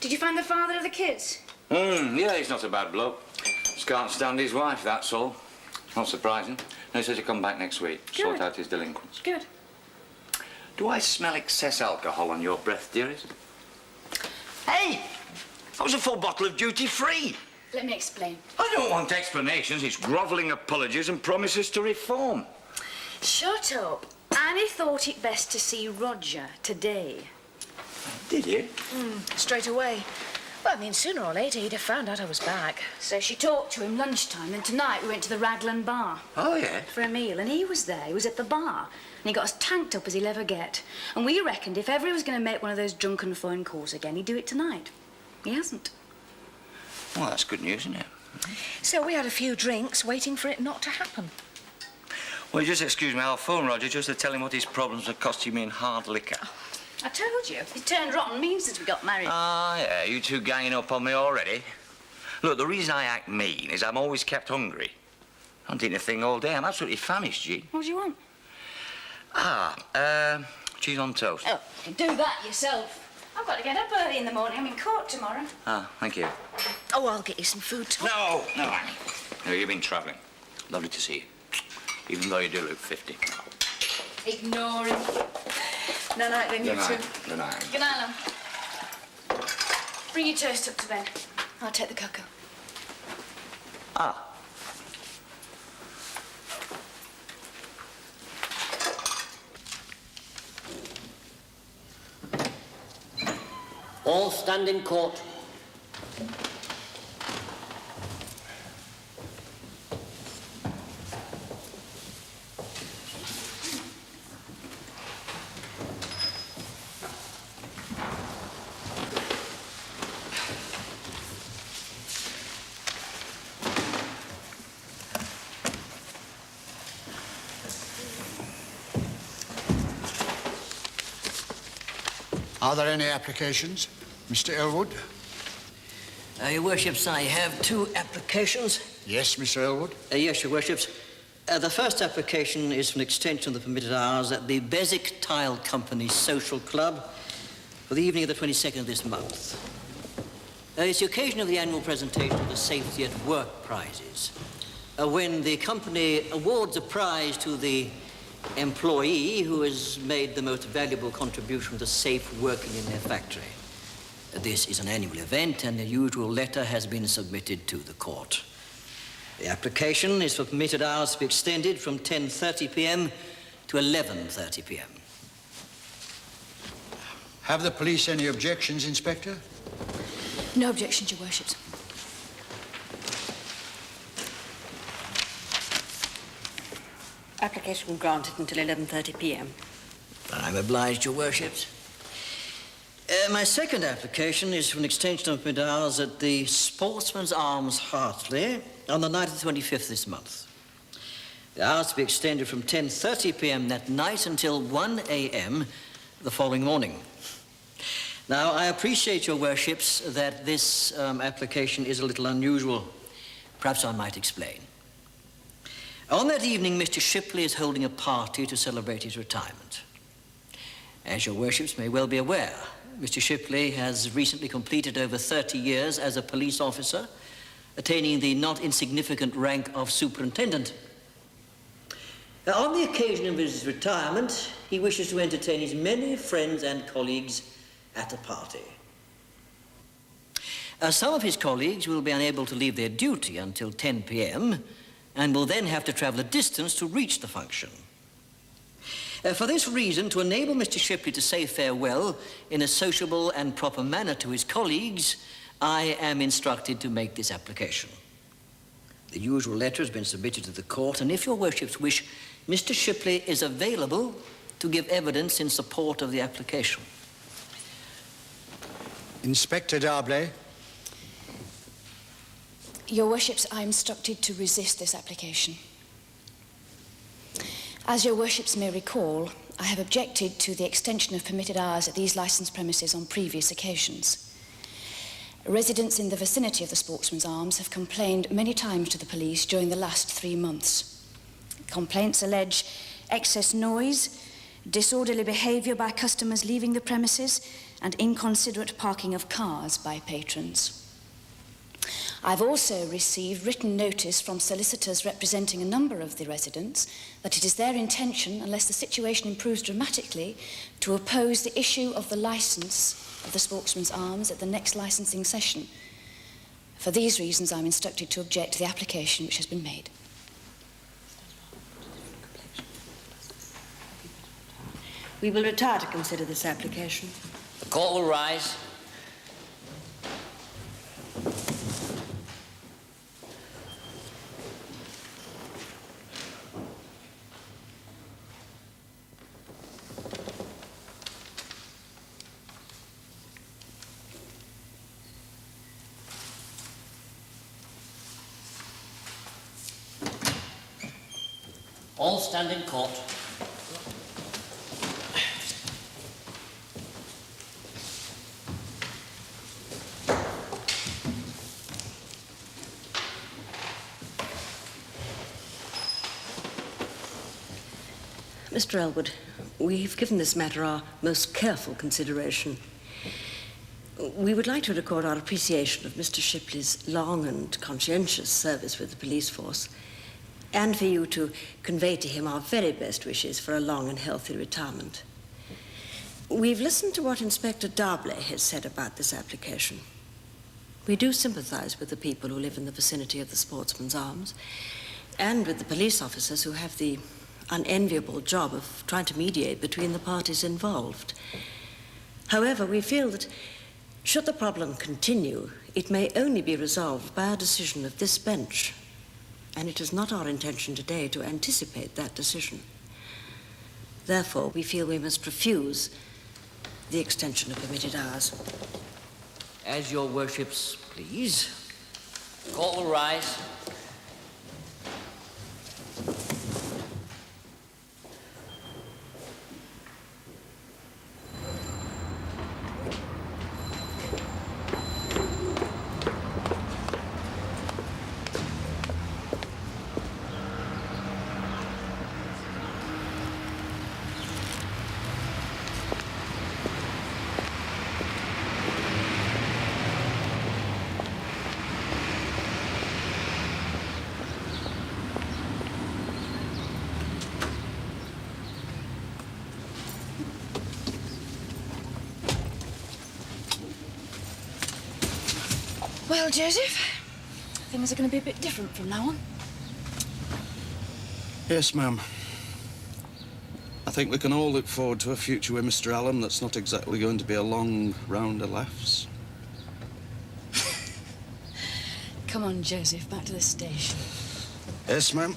Did you find the father of the kids? Yeah, he's not a bad bloke. Just can't stand his wife, that's all. Not surprising. No, he says he'll come back next week, sort out his delinquents. Good. Do I smell excess alcohol on your breath, dearest? Hey! That was a full bottle of duty-free. Let me explain. I don't want explanations. It's grovelling apologies and promises to reform. Shut up. Annie thought it best to see Roger today. Did you? Straight away. Well, I mean, sooner or later he'd have found out I was back. So she talked to him lunchtime, and tonight we went to the Raglan bar. Oh, yeah? For a meal, and he was there. He was at the bar. And he got as tanked up as he'll ever get. And we reckoned if ever he was going to make one of those drunken phone calls again, he'd do it tonight. He hasn't. Well, that's good news, isn't it? So we had a few drinks, waiting for it not to happen. Well, you just excuse me, I'll phone Roger just to tell him what his problems are costing me in hard liquor. I told you. He turned rotten mean since we got married. Ah, yeah, you two ganging up on me already. Look, the reason I act mean is I'm always kept hungry. I haven't eaten a thing all day. I'm absolutely famished, Jean. What do you want? Cheese on toast. Oh, you can do that yourself. I've got to get up early in the morning. I'm in court tomorrow. Ah, thank you. Oh, I'll get you some food, too. No, Annie. No, you've been travelling. Lovely to see you. Even though you do look 50. Ignore him. No night, then, you two. Good night. Good night, love. Bring your toast up to bed. I'll take the cocoa. Ah. All stand in court. Are there any applications? Mr. Elwood? Your Worships, I have 2 applications. Yes, Mr. Elwood? Yes, Your Worships. The first application is for an extension of the permitted hours at the Beswick Tile Company Social Club for the evening of the 22nd of this month. It's the occasion of the annual presentation of the Safety at Work prizes, when the company awards a prize to the employee who has made the most valuable contribution to safe working in their factory. This is an annual event, and the usual letter has been submitted to the court. The application is for permitted hours to be extended from 10:30 p.m. to 11:30 p.m. Have the police any objections, Inspector? No objections, Your Worships. Application granted until 11:30 p.m. I'm obliged, Your Worships. My second application is for an extension of permitted hours at the Sportsman's Arms, Hartley, on the night of the 25th this month. The hours to be extended from 10:30 p.m. that night until 1 a.m. the following morning. Now, I appreciate, Your Worships, that this application is a little unusual. Perhaps I might explain. On that evening, Mr. Shipley is holding a party to celebrate his retirement. As Your Worships may well be aware, Mr. Shipley has recently completed over 30 years as a police officer, attaining the not insignificant rank of superintendent. On the occasion of his retirement, he wishes to entertain his many friends and colleagues at a party. Some of his colleagues will be unable to leave their duty until 10 p.m. and will then have to travel a distance to reach the function. For this reason, to enable Mr. Shipley to say farewell in a sociable and proper manner to his colleagues, I am instructed to make this application. The usual letter has been submitted to the court, and if Your Worships wish, Mr. Shipley is available to give evidence in support of the application. Inspector Darblay? Your Worships, I am instructed to resist this application. As Your Worships may recall, I have objected to the extension of permitted hours at these licensed premises on previous occasions. Residents in the vicinity of the Sportsman's Arms have complained many times to the police during the last 3 months. Complaints allege excess noise, disorderly behaviour by customers leaving the premises, and inconsiderate parking of cars by patrons. I've also received written notice from solicitors representing a number of the residents that it is their intention, unless the situation improves dramatically, to oppose the issue of the licence of the Sportsman's Arms at the next licensing session. For these reasons, I'm instructed to object to the application which has been made. We will retire to consider this application. The court will rise. All stand in court. Mr. Elwood, we've given this matter our most careful consideration. We would like to record our appreciation of Mr. Shipley's long and conscientious service with the police force, and for you to convey to him our very best wishes for a long and healthy retirement. We've listened to what Inspector Darblay has said about this application. We do sympathize with the people who live in the vicinity of the Sportsman's Arms, and with the police officers who have the unenviable job of trying to mediate between the parties involved. However, we feel that should the problem continue, it may only be resolved by a decision of this bench, and it is not our intention today to anticipate that decision. Therefore, we feel we must refuse the extension of permitted hours. As your worships please. The court will rise. Well, Joseph, things are going to be a bit different from now on. Yes, ma'am. I think we can all look forward to a future with Mr. Allen that's not exactly going to be a long round of laughs. Come on, Joseph, back to the station. Yes, ma'am.